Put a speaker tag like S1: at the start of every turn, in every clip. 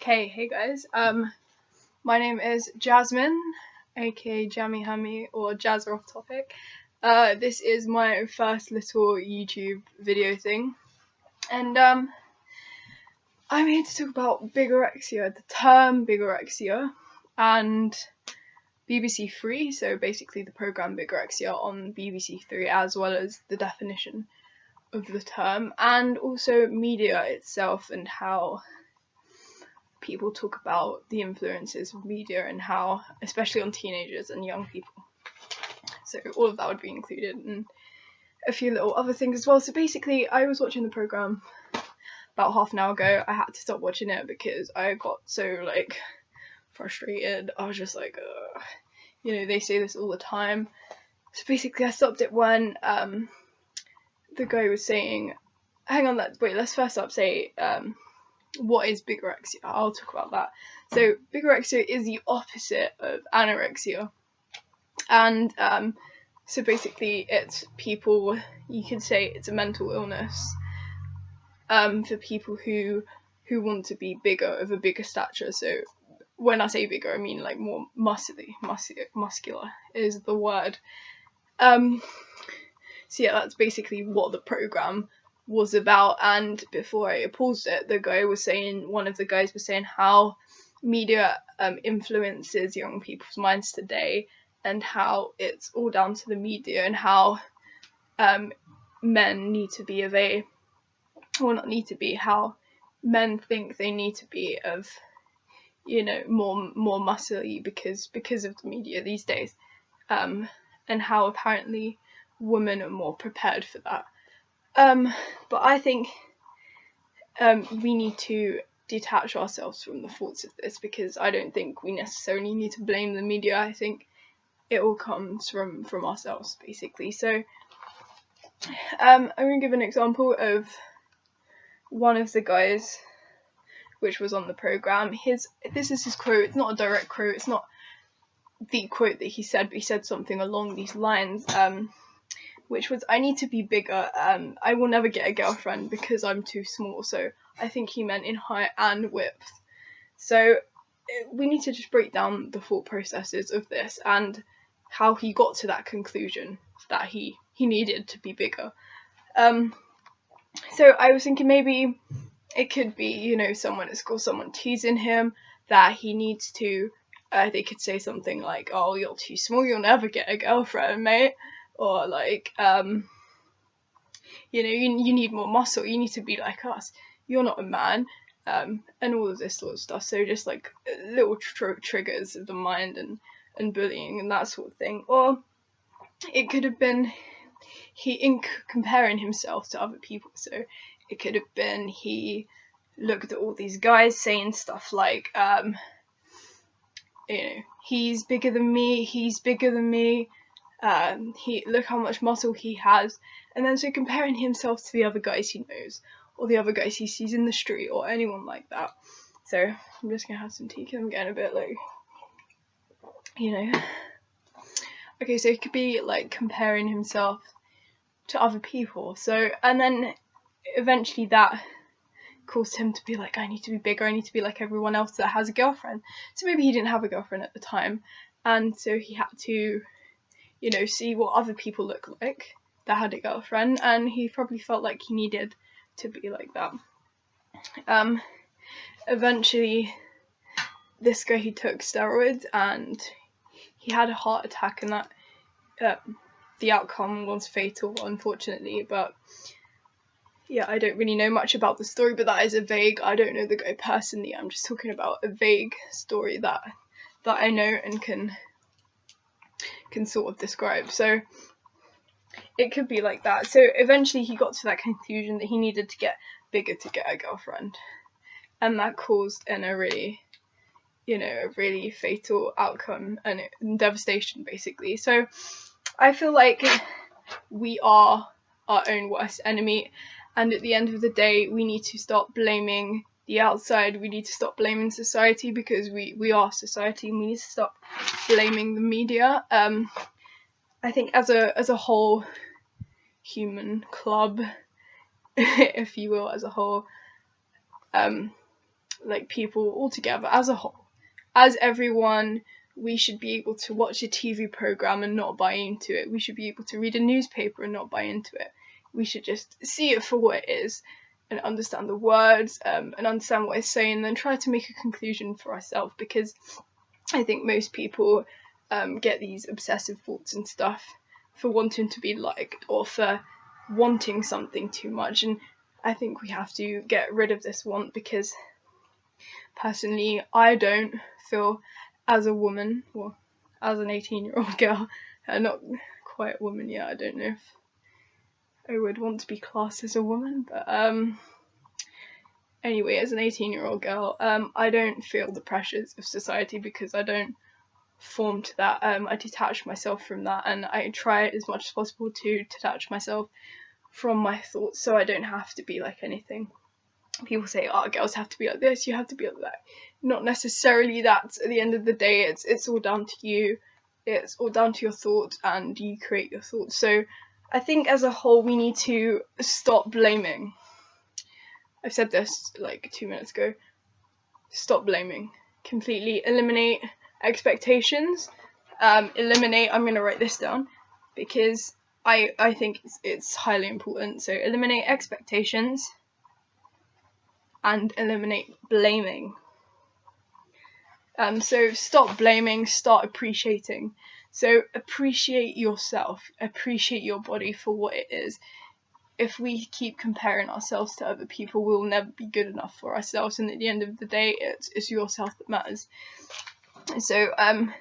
S1: Okay, hey guys. My name is Jasmyn, aka Jammy Hammy or Jazz Off Topic. This is my first little YouTube video thing, and I'm here to talk about bigorexia, the term bigorexia, and BBC Three. So basically, the program Bigorexia on BBC Three, as well as the definition of the term, and also media itself and how people talk about the influences of media and how, especially on teenagers and young people. So all of that would be included, and a few little other things as well. So basically, I was watching the program about half an hour ago. I had to stop watching it because I got so frustrated. I was just like, they say this all the time. So basically, I stopped it when the guy was saying, hang on, let's first up say what is bigorexia? I'll talk about that. So bigorexia is the opposite of anorexia, and so basically it's people, you could say it's a mental illness for people who want to be bigger, of a bigger stature. So when I say bigger, I mean like more muscular is the word. So yeah, that's basically what the program was about. And before I paused it, one of the guys was saying how media influences young people's minds today, and how it's all down to the media, and how men need to be how men think they need to be of, more muscly because of the media these days, and how apparently women are more prepared for that. But I think we need to detach ourselves from the thoughts of this, because I don't think we necessarily need to blame the media. I think it all comes from ourselves, basically. So I'm going to give an example of one of the guys which was on the program. This is his quote. It's not a direct quote. It's not the quote that he said, but he said something along these lines, which was, I need to be bigger. I will never get a girlfriend because I'm too small. So I think he meant in height and width. So we need to just break down the thought processes of this and how he got to that conclusion that he needed to be bigger. So I was thinking maybe it could be, someone at school, someone teasing him, that he needs to, they could say something like, oh, you're too small, you'll never get a girlfriend, mate. Or you need more muscle, you need to be like us, you're not a man, and all of this sort of stuff. So just like little triggers of the mind and bullying and that sort of thing. Or it could have been comparing himself to other people. So it could have been he looked at all these guys saying stuff like, he's bigger than me, look how much muscle he has, and then so comparing himself to the other guys he knows, or the other guys he sees in the street, or anyone like that. So I'm just gonna have some tea because I'm getting a bit Okay, so it could be like comparing himself to other people. So, and then eventually that caused him to be like, I need to be bigger, I need to be like everyone else that has a girlfriend. So maybe he didn't have a girlfriend at the time, and so he had to see what other people look like that had a girlfriend, and he probably felt like he needed to be like that. Eventually this guy, he took steroids and he had a heart attack, and that the outcome was fatal, unfortunately. But yeah, I don't really know much about the story, but that is I don't know the guy personally. I'm just talking about a vague story that I know and can sort of describe. So it could be like that. So eventually he got to that conclusion that he needed to get bigger to get a girlfriend, and that caused a really fatal outcome and devastation, basically. So I feel like we are our own worst enemy, and at the end of the day we need to stop blaming the outside. We need to stop blaming society, because we are society, and we need to stop blaming the media. I think as a whole human club, if you will, as a whole like people all together as a whole, as everyone, we should be able to watch a TV program and not buy into it. We should be able to read a newspaper and not buy into it. We should just see it for what it is and understand the words and understand what it's saying, and then try to make a conclusion for ourselves, because I think most people get these obsessive thoughts and stuff for wanting to be liked or for wanting something too much. And I think we have to get rid of this want, because personally I don't feel as a woman, or as an 18-year-old girl, not quite a woman yet, I don't know if I would want to be classed as a woman, but anyway, as an 18-year-old girl, I don't feel the pressures of society, because I don't form to that. I detach myself from that, and I try as much as possible to detach myself from my thoughts, so I don't have to be like anything. People say, oh, girls have to be like this, you have to be like that. Not necessarily that. At the end of the day, it's all down to you. It's all down to your thoughts, and you create your thoughts. So I think as a whole we need to stop blaming. I've said this like 2 minutes ago. Stop blaming. Completely eliminate expectations. Eliminate, I'm going to write this down because I think it's highly important. So eliminate expectations and eliminate blaming. So stop blaming, start appreciating. So appreciate yourself, appreciate your body for what it is. If we keep comparing ourselves to other people, we'll never be good enough for ourselves, and at the end of the day, it's yourself that matters. So I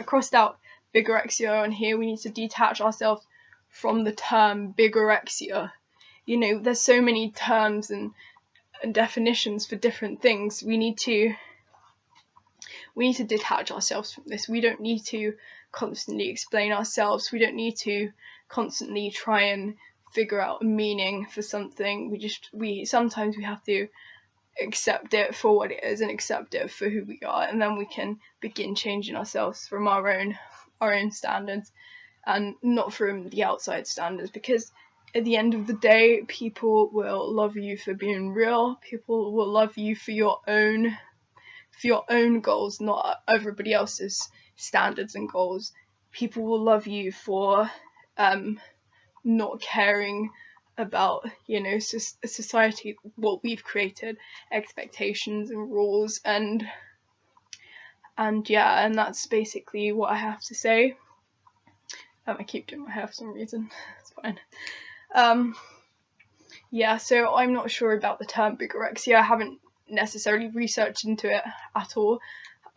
S1: crossed out bigorexia on here. We need to detach ourselves from the term bigorexia. You know, there's so many terms and definitions for different things. We need to detach ourselves from this. We don't need to constantly explain ourselves. We don't need to constantly try and figure out a meaning for something. Sometimes we have to accept it for what it is and accept it for who we are, and then we can begin changing ourselves from our own standards and not from the outside standards, because at the end of the day, people will love you for being real. People will love you for your own goals, not everybody else's standards and goals. People will love you for not caring about, you know, society, what we've created, expectations and rules, and yeah, and that's basically what I have to say. I keep doing my hair for some reason. It's fine. Yeah, so I'm not sure about the term bigorexia. I haven't necessarily researched into it at all.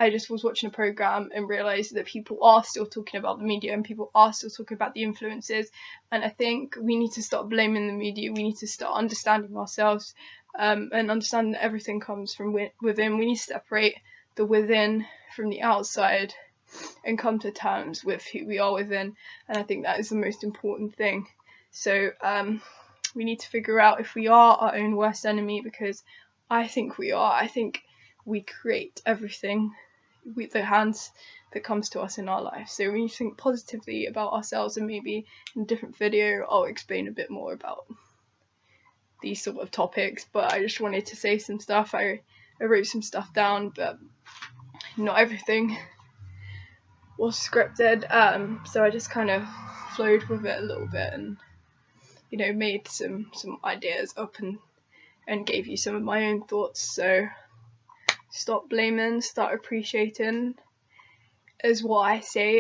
S1: I just was watching a program and realised that people are still talking about the media, and people are still talking about the influences, and I think we need to stop blaming the media. We need to start understanding ourselves, and understanding that everything comes from within. We need to separate the within from the outside and come to terms with who we are within, and I think that is the most important thing. So we need to figure out if we are our own worst enemy, because I think we are. I think we create everything with the hands that comes to us in our life. So we need to think positively about ourselves, and maybe in a different video I'll explain a bit more about these sort of topics. But I just wanted to say some stuff. I wrote some stuff down, but not everything was scripted, so I just kind of flowed with it a little bit, and you know, made some ideas up and gave you some of my own thoughts. So stop blaming, start appreciating is what I say.